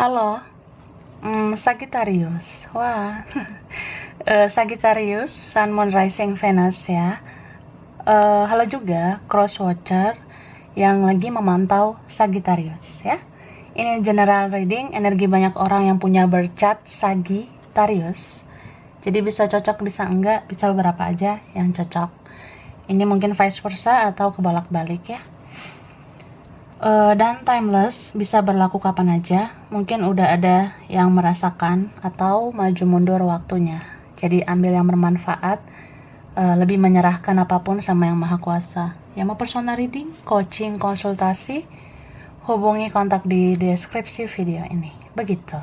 Halo, Sagittarius. Wah, Sagittarius, Sun, Moon, Rising, Venus ya. Halo juga, Cross Watcher yang lagi memantau Sagittarius ya. Ini general reading, energi banyak orang yang punya birth chart Sagittarius. Jadi bisa cocok, bisa enggak, bisa beberapa aja yang cocok. Ini mungkin vice versa atau kebolak-balik ya. Dan timeless, bisa berlaku kapan aja. Mungkin udah ada yang merasakan atau maju mundur waktunya. Jadi ambil yang bermanfaat, lebih menyerahkan apapun sama yang maha kuasa. Yang mau personal reading, coaching, konsultasi, hubungi kontak di deskripsi video ini. Begitu.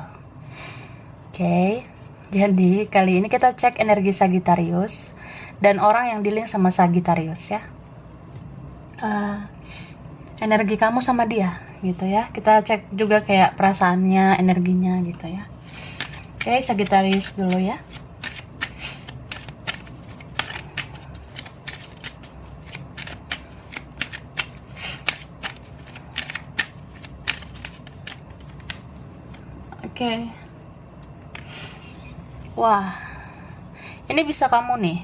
Oke, jadi kali ini kita cek energi Sagittarius dan orang yang dealing sama Sagittarius ya. Energi kamu sama dia gitu ya. Kita cek juga kayak perasaannya, energinya gitu ya. Oke, Sagittarius dulu ya. Oke. Wah, ini bisa kamu nih,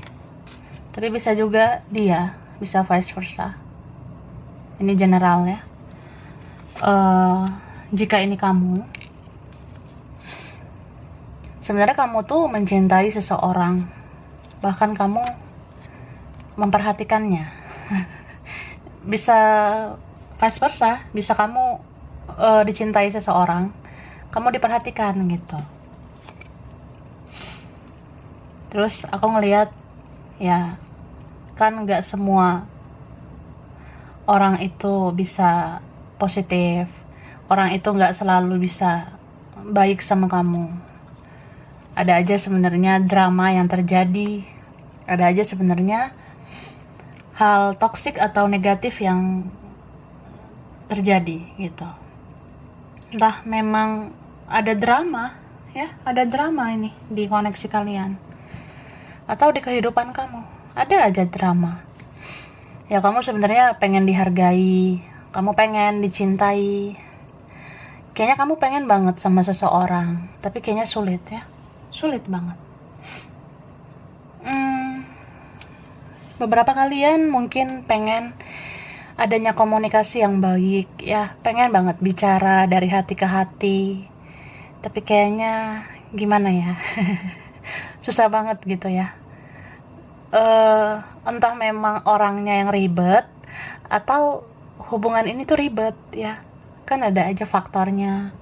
tapi bisa juga dia, bisa vice versa. Ini general ya. Jika ini kamu, sebenarnya kamu tuh mencintai seseorang, bahkan kamu memperhatikannya. Bisa vice versa, bisa kamu dicintai seseorang, kamu diperhatikan gitu. Terus aku ngelihat ya, kan nggak semua orang itu bisa positif, orang itu nggak selalu bisa baik sama kamu. Ada aja sebenarnya drama yang terjadi, ada aja sebenarnya hal toksik atau negatif yang terjadi gitu. Entah memang ada drama ya, ada drama ini di koneksi kalian atau di kehidupan kamu, ada aja drama. Ya kamu sebenarnya pengen dihargai, kamu pengen dicintai, kayaknya kamu pengen banget sama seseorang, tapi kayaknya sulit ya, sulit banget. Beberapa kalian mungkin pengen adanya komunikasi yang baik ya, pengen banget bicara dari hati ke hati, tapi kayaknya gimana ya, susah banget gitu ya. Entah memang orangnya yang ribet atau hubungan ini tuh ribet ya, kan ada aja faktornya.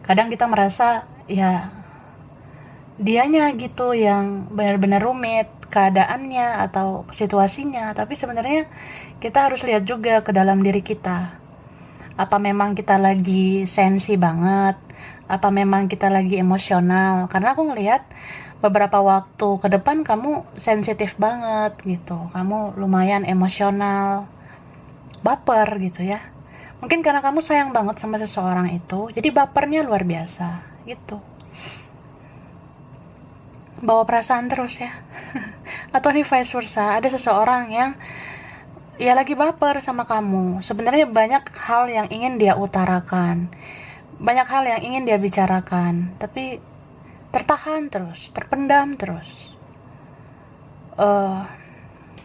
Kadang kita merasa ya dianya gitu yang benar-benar rumit keadaannya atau situasinya, tapi sebenarnya kita harus lihat juga ke dalam diri kita. Apa memang kita lagi sensi banget, apa memang kita lagi emosional. Karena aku ngelihat beberapa waktu ke depan kamu sensitif banget gitu, kamu lumayan emosional, baper gitu ya. Mungkin karena kamu sayang banget sama seseorang itu, jadi bapernya luar biasa gitu, bawa perasaan terus ya. Atau nih vice versa, ada seseorang yang ya lagi baper sama kamu. Sebenarnya banyak hal yang ingin dia utarakan, banyak hal yang ingin dia bicarakan, tapi tertahan terus, terpendam terus.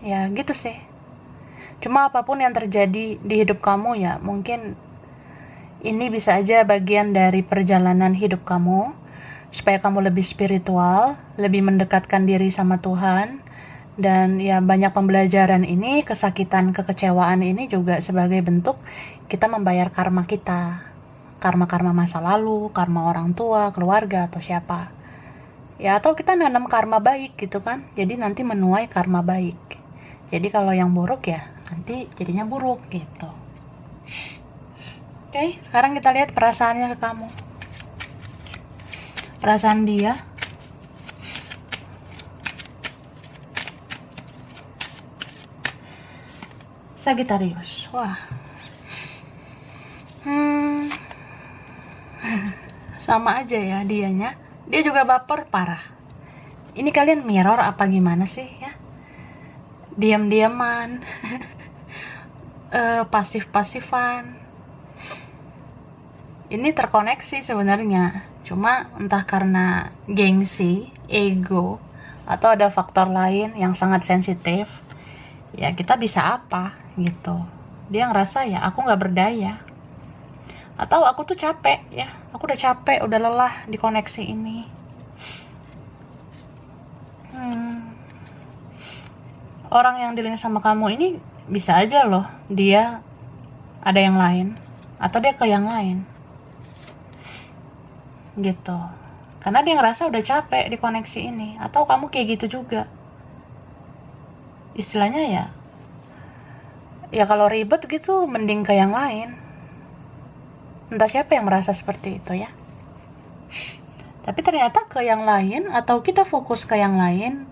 Ya gitu sih. Cuma apapun yang terjadi di hidup kamu ya, mungkin ini bisa aja bagian dari perjalanan hidup kamu, supaya kamu lebih spiritual, lebih mendekatkan diri sama Tuhan. Dan ya banyak pembelajaran ini, kesakitan, kekecewaan ini juga sebagai bentuk kita membayar karma kita. Karma-karma masa lalu, karma orang tua, keluarga, atau siapa. Ya atau kita nanam karma baik gitu kan, jadi nanti menuai karma baik. Jadi kalau yang buruk ya nanti jadinya buruk gitu. Oke, sekarang kita lihat perasaannya ke kamu, perasaan dia. Sagittarius, wah, sama aja ya dianya. Dia juga baper parah. Ini kalian mirror apa gimana sih ya? Diam-diaman, pasif-pasifan. ini terkoneksi sebenarnya, cuma entah karena gengsi, ego, atau ada faktor lain yang sangat sensitif, ya kita bisa apa gitu. Dia ngerasa ya aku nggak berdaya, atau aku tuh capek ya, aku udah capek, udah lelah di koneksi ini. Orang yang dealing sama kamu ini bisa aja loh dia ada yang lain, atau dia ke yang lain gitu, karena dia ngerasa udah capek di koneksi ini. Atau kamu kayak gitu juga, istilahnya ya kalau ribet gitu mending ke yang lain. Entah siapa yang merasa seperti itu ya, tapi ternyata ke yang lain atau kita fokus ke yang lain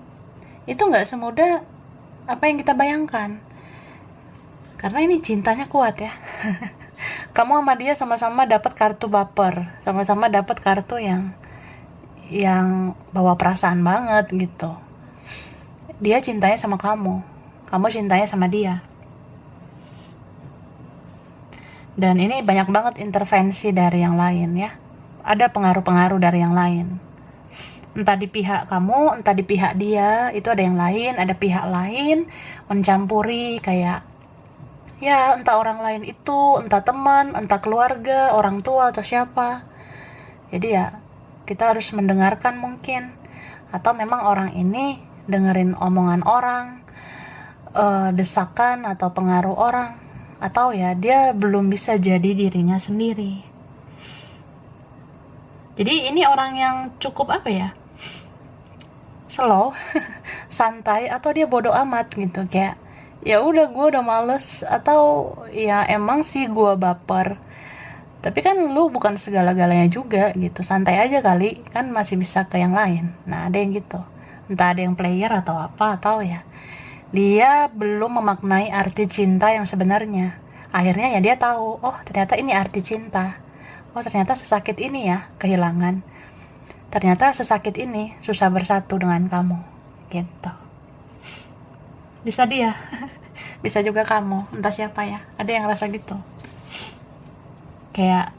itu nggak semudah apa yang kita bayangkan, karena ini cintanya kuat ya. Kamu sama dia sama-sama dapat kartu baper, sama-sama dapat kartu yang bawa perasaan banget gitu. Dia cintanya sama kamu, kamu cintanya sama dia. Dan ini banyak banget intervensi dari yang lain ya. Ada pengaruh-pengaruh dari yang lain. Entah di pihak kamu, entah di pihak dia, itu ada yang lain, ada pihak lain mencampuri, kayak ya entah orang lain itu, entah teman, entah keluarga, orang tua atau siapa. Jadi ya kita harus mendengarkan mungkin, atau memang orang ini dengerin omongan orang, desakan atau pengaruh orang, atau ya dia belum bisa jadi dirinya sendiri. Jadi ini orang yang cukup apa ya, slow, santai, atau dia bodoh amat gitu, kayak ya udah gue udah males, atau ya emang sih gue baper, tapi kan lu bukan segala-galanya juga gitu, santai aja kali, kan masih bisa ke yang lain. Nah ada yang gitu, entah ada yang player atau apa, atau ya dia belum memaknai arti cinta yang sebenarnya. Akhirnya ya dia tahu, oh ternyata ini arti cinta, oh ternyata sesakit ini ya kehilangan, ternyata sesakit ini susah bersatu dengan kamu gitu. Bisa dia, bisa juga kamu, entah siapa ya, ada yang rasa gitu. Kayak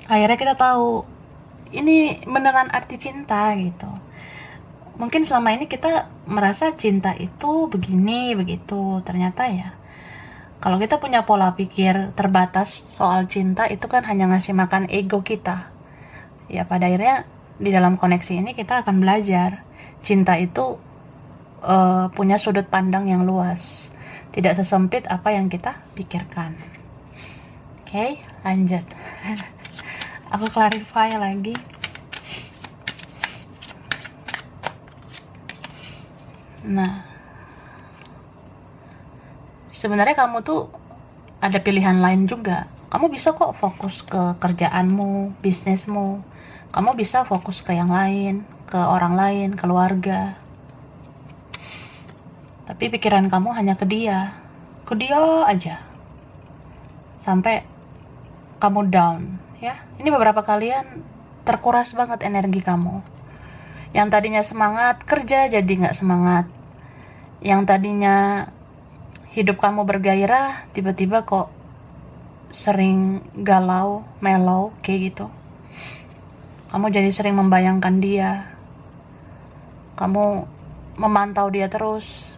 akhirnya kita tahu ini beneran arti cinta gitu. Mungkin selama ini kita merasa cinta itu begini begitu, ternyata ya kalau kita punya pola pikir terbatas soal cinta, itu kan hanya ngasih makan ego kita. Ya pada akhirnya di dalam koneksi ini kita akan belajar cinta itu punya sudut pandang yang luas, tidak sesempit apa yang kita pikirkan. Oke, lanjut. Aku clarify lagi. Nah, sebenarnya kamu tuh ada pilihan lain juga. Kamu bisa kok fokus ke kerjaanmu, bisnismu. Kamu bisa fokus ke yang lain, ke orang lain, keluarga. Tapi pikiran kamu hanya ke dia aja, sampai kamu down ya. Ini beberapa kalian terkuras banget energi kamu. Yang tadinya semangat kerja jadi nggak semangat. Yang tadinya hidup kamu bergairah, tiba-tiba kok sering galau, mellow kayak gitu. Kamu jadi sering membayangkan dia, kamu memantau dia terus.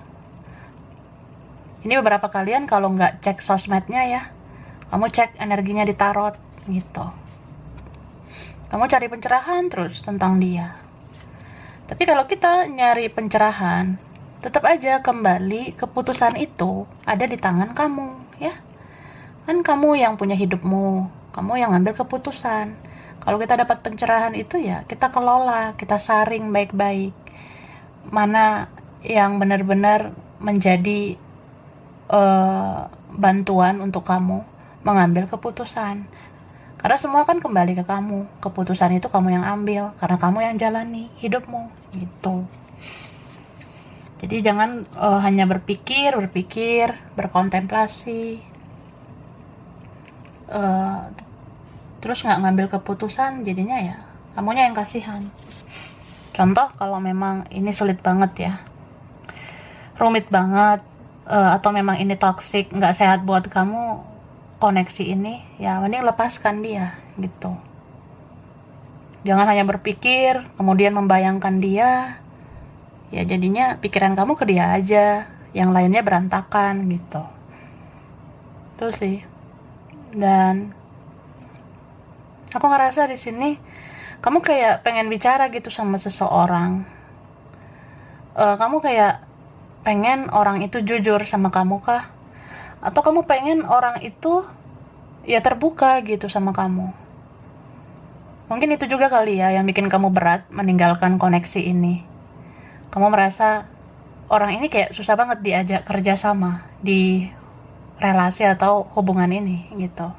Ini beberapa kalian kalau nggak cek sosmednya ya, kamu cek energinya di tarot gitu. Kamu cari pencerahan terus tentang dia. Tapi kalau kita nyari pencerahan, tetap aja kembali keputusan itu ada di tangan kamu ya. Kan kamu yang punya hidupmu, kamu yang ambil keputusan. Kalau kita dapat pencerahan itu ya kita kelola, kita saring baik-baik. Mana yang benar-benar menjadi bantuan untuk kamu mengambil keputusan. Karena semua kan kembali ke kamu. Keputusan itu kamu yang ambil, karena kamu yang jalani hidupmu gitu. Jadi jangan hanya berpikir, berkontemplasi, terus nggak ngambil keputusan, jadinya ya kamunya yang kasihan. Contoh kalau memang ini sulit banget ya, rumit banget, atau memang ini toxic, nggak sehat buat kamu koneksi ini, ya mending lepaskan dia gitu. Jangan hanya berpikir kemudian membayangkan dia, ya jadinya pikiran kamu ke dia aja, yang lainnya berantakan gitu. Itu sih. Dan aku ngerasa di sini kamu kayak pengen bicara gitu sama seseorang. Kamu kayak pengen orang itu jujur sama kamu kah? Atau kamu pengen orang itu ya terbuka gitu sama kamu? Mungkin itu juga kali ya yang bikin kamu berat meninggalkan koneksi ini. Kamu merasa orang ini kayak susah banget diajak kerja sama di relasi atau hubungan ini gitu.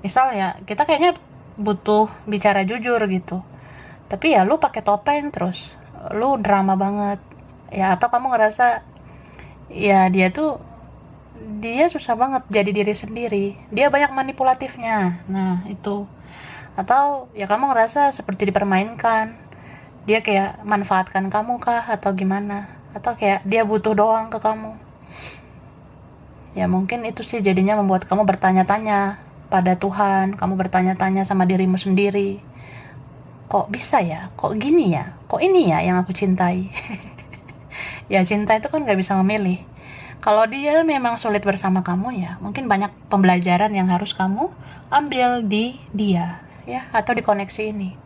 Misal ya, kita kayaknya butuh bicara jujur gitu. Tapi ya lu pakai topeng terus. Lu drama banget. Ya atau kamu ngerasa ya dia susah banget jadi diri sendiri. Dia banyak manipulatifnya. Nah, itu. Atau ya kamu ngerasa seperti dipermainkan. Dia kayak manfaatkan kamu kah atau gimana? Atau kayak dia butuh doang ke kamu. Ya mungkin itu sih jadinya membuat kamu bertanya-tanya pada Tuhan, kamu bertanya-tanya sama dirimu sendiri. Kok bisa ya? Kok gini ya? Kok ini ya yang aku cintai? Ya cinta itu kan gak bisa memilih. Kalau dia memang sulit bersama kamu ya, mungkin banyak pembelajaran yang harus kamu ambil di dia, ya, atau di koneksi ini.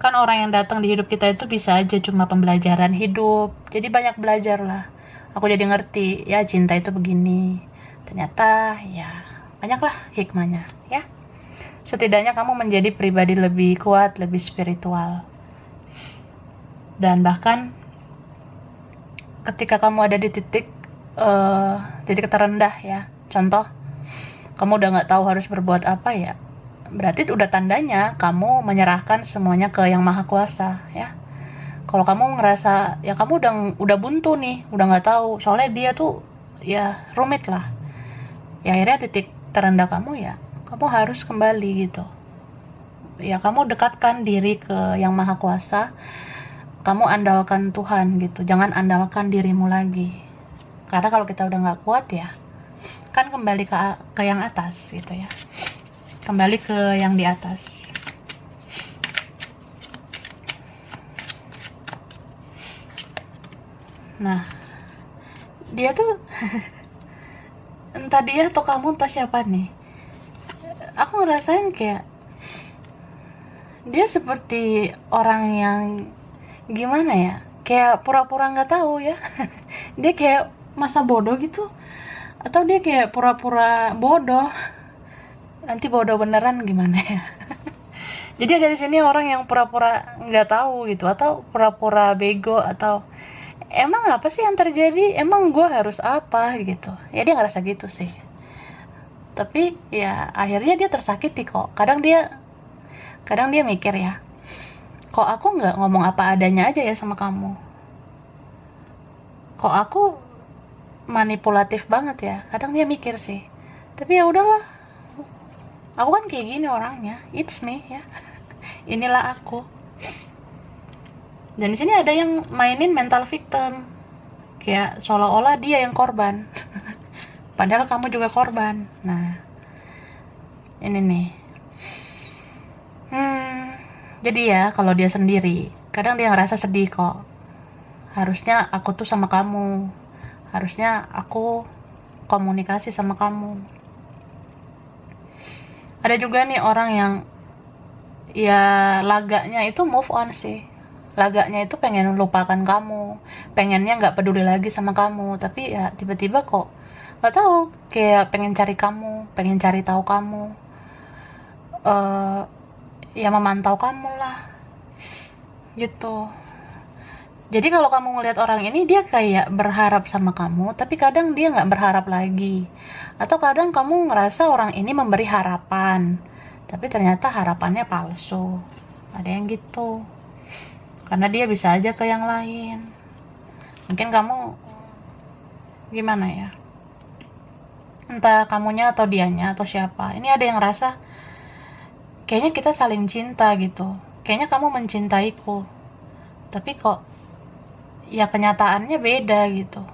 Kan orang yang datang di hidup kita itu bisa aja cuma pembelajaran hidup. Jadi banyak belajar lah. Aku jadi ngerti, ya cinta itu begini. Ternyata ya banyaklah hikmahnya, ya. Setidaknya kamu menjadi pribadi lebih kuat, lebih spiritual. Dan bahkan ketika kamu ada di titik terendah ya, contoh kamu udah nggak tahu harus berbuat apa ya, berarti itu udah tandanya kamu menyerahkan semuanya ke yang maha kuasa ya. Kalau kamu ngerasa ya kamu udah buntu nih, udah nggak tahu, soalnya dia tuh ya rumit lah, ya akhirnya titik terendah kamu ya kamu harus kembali gitu ya, kamu dekatkan diri ke yang maha kuasa. Kamu andalkan Tuhan gitu, jangan andalkan dirimu lagi. Karena kalau kita udah gak kuat ya, kan kembali ke yang atas gitu ya. Kembali ke yang di atas. Nah, dia tuh entah dia atau kamu entah siapa nih. Aku ngerasain kayak dia seperti orang yang gimana ya, kayak pura-pura nggak tahu ya. Dia kayak masa bodoh gitu, atau dia kayak pura-pura bodoh nanti bodoh beneran gimana ya. Jadi ada di sini orang yang pura-pura nggak tahu gitu, atau pura-pura bego, atau emang apa sih yang terjadi, emang gue harus apa gitu ya. Dia ngerasa gitu sih, tapi ya akhirnya dia tersakiti kok. Kadang dia mikir ya, kok aku nggak ngomong apa adanya aja ya sama kamu, kok aku manipulatif banget ya. Kadang dia mikir sih, tapi ya udahlah, aku kan kayak gini orangnya, it's me ya. Inilah aku. Dan di sini ada yang mainin mental victim, kayak seolah-olah dia yang korban. Padahal kamu juga korban. Nah, ini nih. Jadi ya kalau dia sendiri, kadang dia ngerasa sedih kok. Harusnya aku tuh sama kamu, harusnya aku komunikasi sama kamu. Ada juga nih orang yang ya laganya itu move on sih. Laganya itu pengen lupakan kamu, pengennya nggak peduli lagi sama kamu, tapi ya tiba-tiba kok nggak tahu, kayak pengen cari kamu, pengen cari tahu kamu, ya memantau kamu lah gitu. Jadi kalau kamu ngelihat orang ini, dia kayak berharap sama kamu, tapi kadang dia nggak berharap lagi. Atau kadang kamu ngerasa orang ini memberi harapan, tapi ternyata harapannya palsu. Ada yang gitu. Karena dia bisa aja ke yang lain. Mungkin kamu gimana ya? Entah kamunya atau dianya atau siapa. Ini ada yang ngerasa kayaknya kita saling cinta gitu. Kayaknya kamu mencintaiku. Tapi kok ya kenyataannya beda gitu.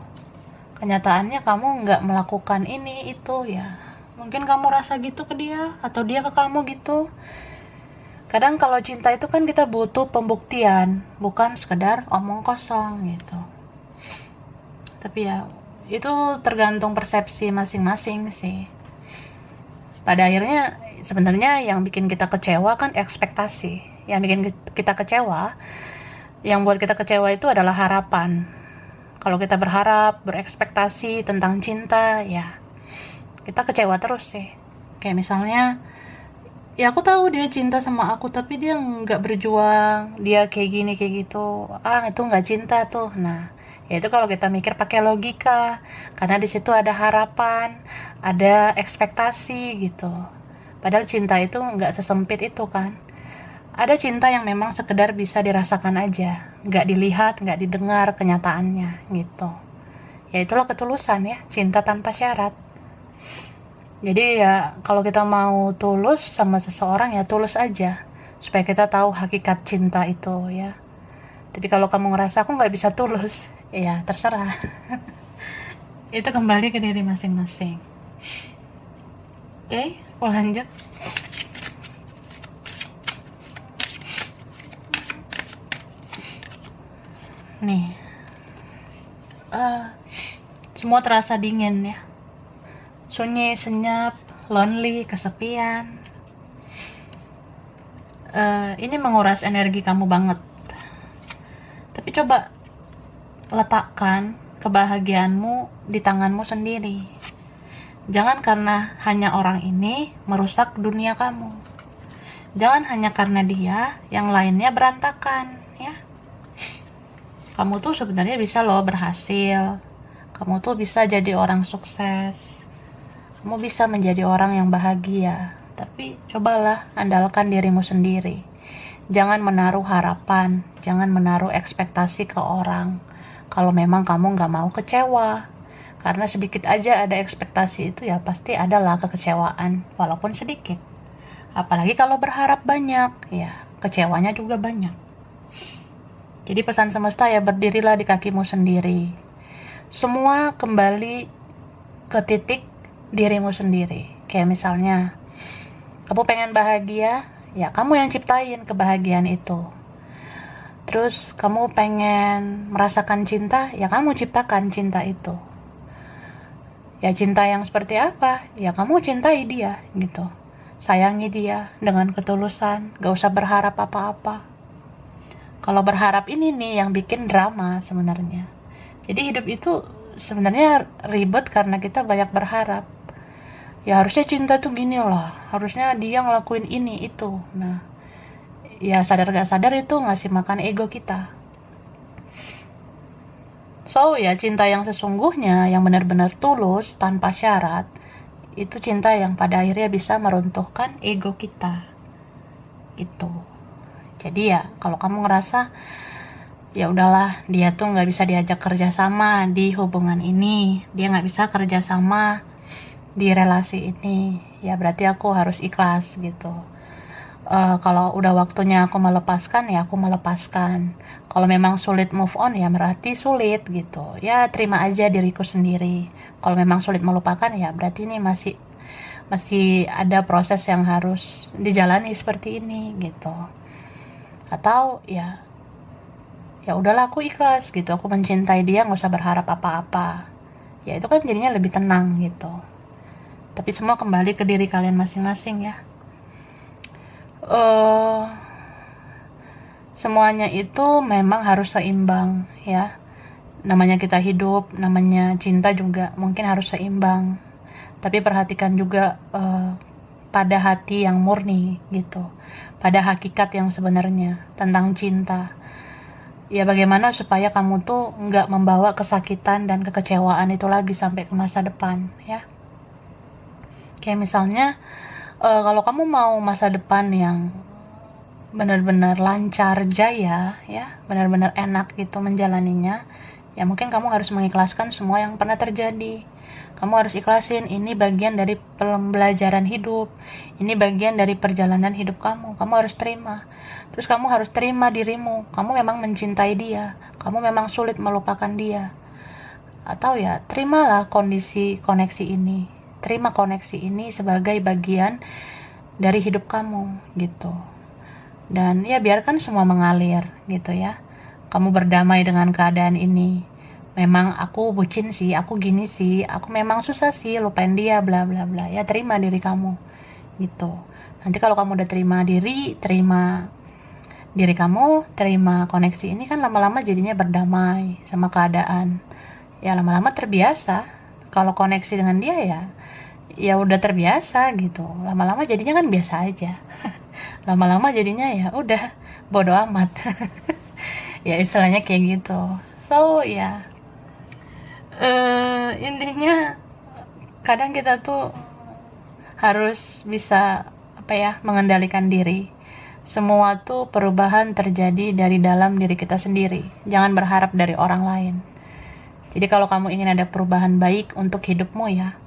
Kenyataannya kamu nggak melakukan ini itu ya. Mungkin kamu rasa gitu ke dia, atau dia ke kamu gitu. Kadang kalau cinta itu kan kita butuh pembuktian, bukan sekedar omong kosong gitu. Tapi ya, itu tergantung persepsi masing-masing sih. Pada akhirnya sebenarnya yang bikin kita kecewa kan ekspektasi. Yang bikin kita kecewa, yang buat kita kecewa itu adalah harapan. Kalau kita berharap, berekspektasi tentang cinta, ya kita kecewa terus sih. Kayak misalnya, ya aku tahu dia cinta sama aku, tapi dia nggak berjuang, dia kayak gini kayak gitu. Itu nggak cinta tuh. Nah, ya itu kalau kita mikir pakai logika, karena di situ ada harapan, ada ekspektasi gitu. Padahal cinta itu nggak sesempit itu kan. Ada cinta yang memang sekedar bisa dirasakan aja, nggak dilihat, nggak didengar kenyataannya gitu. Ya itulah ketulusan ya, cinta tanpa syarat. Jadi ya kalau kita mau tulus sama seseorang ya tulus aja, supaya kita tahu hakikat cinta itu ya. Tapi kalau kamu ngerasa aku nggak bisa tulus, ya terserah. Itu kembali ke diri masing-masing. Oke, aku lanjut. Nih, semua terasa dingin ya, sunyi, senyap, lonely, kesepian. Ini menguras energi kamu banget. Tapi coba letakkan kebahagiaanmu di tanganmu sendiri. Jangan karena hanya orang ini merusak dunia kamu. Jangan hanya karena dia, yang lainnya berantakan ya. Kamu tuh sebenarnya bisa loh berhasil. Kamu tuh bisa jadi orang sukses. Kamu bisa menjadi orang yang bahagia. Tapi cobalah andalkan dirimu sendiri. Jangan menaruh harapan, jangan menaruh ekspektasi ke orang. Kalau memang kamu gak mau kecewa. Karena sedikit aja ada ekspektasi itu ya pasti adalah kekecewaan, walaupun sedikit. Apalagi kalau berharap banyak, ya kecewanya juga banyak. Jadi pesan semesta ya, berdirilah di kakimu sendiri. Semua kembali ke titik dirimu sendiri. Kayak misalnya, kamu pengen bahagia, ya kamu yang ciptain kebahagiaan itu. Terus kamu pengen merasakan cinta, ya kamu ciptakan cinta itu. Ya cinta yang seperti apa? Ya kamu cintai dia gitu. Sayangi dia dengan ketulusan, gak usah berharap apa-apa. Kalau berharap ini nih yang bikin drama sebenarnya. Jadi hidup itu sebenarnya ribet karena kita banyak berharap. Ya harusnya cinta tuh gini lah, harusnya dia ngelakuin ini itu. Nah, ya sadar gak sadar itu ngasih makan ego kita. So ya cinta yang sesungguhnya, yang benar-benar tulus tanpa syarat, itu cinta yang pada akhirnya bisa meruntuhkan ego kita. Itu. Jadi ya kalau kamu ngerasa ya udahlah dia tuh nggak bisa diajak kerja sama di hubungan ini, dia nggak bisa kerja sama di relasi ini, ya berarti aku harus ikhlas gitu. Kalau udah waktunya aku melepaskan ya aku melepaskan. Kalau memang sulit move on ya berarti sulit gitu. Ya terima aja diriku sendiri. Kalau memang sulit melupakan ya berarti ini masih ada proses yang harus dijalani seperti ini gitu. Atau ya udahlah aku ikhlas gitu, aku mencintai dia, nggak usah berharap apa-apa. Ya itu kan jadinya lebih tenang gitu. Tapi semua kembali ke diri kalian masing-masing ya. Semuanya itu memang harus seimbang ya. Namanya kita hidup, namanya cinta juga mungkin harus seimbang. Tapi perhatikan juga pada hati yang murni gitu, pada hakikat yang sebenarnya tentang cinta. Ya bagaimana supaya kamu tuh nggak membawa kesakitan dan kekecewaan itu lagi sampai ke masa depan ya. Kayak misalnya kalau kamu mau masa depan yang benar-benar lancar jaya ya, benar-benar enak gitu menjalaninya, ya mungkin kamu harus mengikhlaskan semua yang pernah terjadi. Kamu harus ikhlasin, ini bagian dari pembelajaran hidup, ini bagian dari perjalanan hidup kamu harus terima. Terus kamu harus terima dirimu, kamu memang mencintai dia, kamu memang sulit melupakan dia. Atau ya terimalah kondisi koneksi ini, terima koneksi ini sebagai bagian dari hidup kamu gitu. Dan ya biarkan semua mengalir gitu ya. Kamu berdamai dengan keadaan ini. Memang aku bucin sih, aku gini sih, aku memang susah sih lupain dia, bla bla bla. Ya terima diri kamu gitu. Nanti kalau kamu udah terima diri kamu, terima koneksi ini, kan lama-lama jadinya berdamai sama keadaan. Ya lama-lama terbiasa. Kalau koneksi dengan dia ya udah terbiasa gitu. Lama-lama jadinya kan biasa aja. Lama-lama jadinya ya udah bodo amat. Ya istilahnya kayak gitu. So ya intinya kadang kita tuh harus bisa mengendalikan diri. Semua tuh perubahan terjadi dari dalam diri kita sendiri. Jangan berharap dari orang lain. Jadi kalau kamu ingin ada perubahan baik untuk hidupmu ya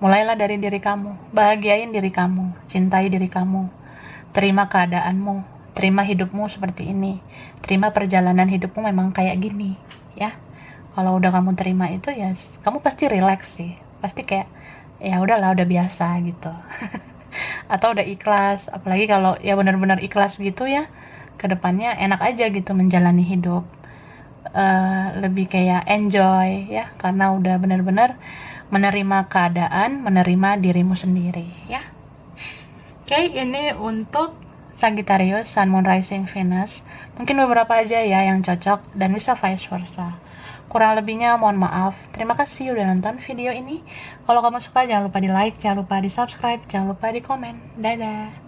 mulailah dari diri kamu. Bahagiain diri kamu, cintai diri kamu, terima keadaanmu, terima hidupmu seperti ini, terima perjalanan hidupmu memang kayak gini ya. Kalau udah kamu terima itu ya kamu pasti relax sih, pasti kayak ya udahlah, udah biasa gitu. Atau udah ikhlas, apalagi kalau ya benar-benar ikhlas gitu ya, kedepannya enak aja gitu menjalani hidup. Lebih kayak enjoy ya, karena udah benar-benar menerima keadaan, menerima dirimu sendiri ya. Oke, ini untuk Sagittarius, Sun, Moon, Rising, Venus. Mungkin beberapa aja ya yang cocok dan bisa vice versa. Kurang lebihnya mohon maaf. Terima kasih udah nonton video ini. Kalau kamu suka jangan lupa di like, jangan lupa di subscribe, jangan lupa di komen. Dadah.